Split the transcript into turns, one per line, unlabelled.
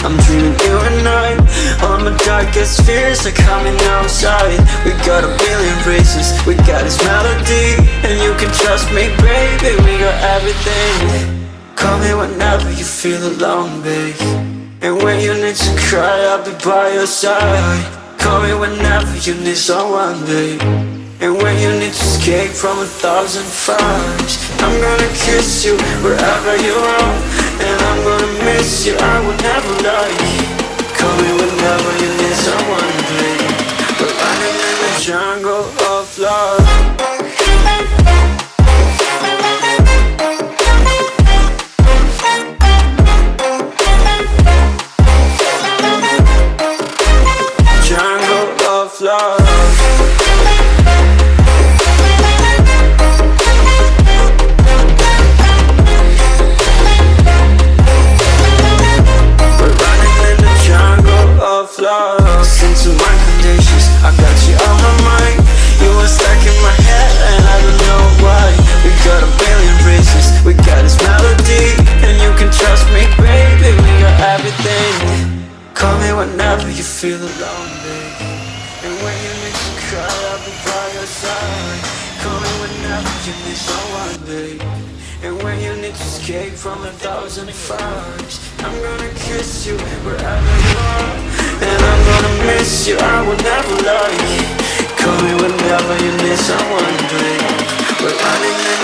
I'm dreaming you and I. All my darkest fears are coming outside. We got a billion reasons, we got this melody, and you can trust me, baby, we got everything. Call me whenever you feel alone, babe, and when you need to cry, I'll be by your side. Call me whenever you need someone, babe, and when you need to escape from 1,000 fires. I'm gonna kiss you wherever you are, and I'm gonna miss you, I will never lie. Call me whenever you need someone, babe. We're running in the jungle of love. Listen to my conditions, I got you on my mind. You are stuck in my head and I don't know why. We got a billion reasons, we got this melody, and you can trust me, baby, we got everything. Call me whenever you feel alone, babe, and when you need to cry, I'll be by your side. Call me whenever you need someone, babe, and when you need to escape from 1,000 fires. I'm gonna kiss you wherever you are, and I'm gonna miss you, I will never lie. Call me whenever you need someone.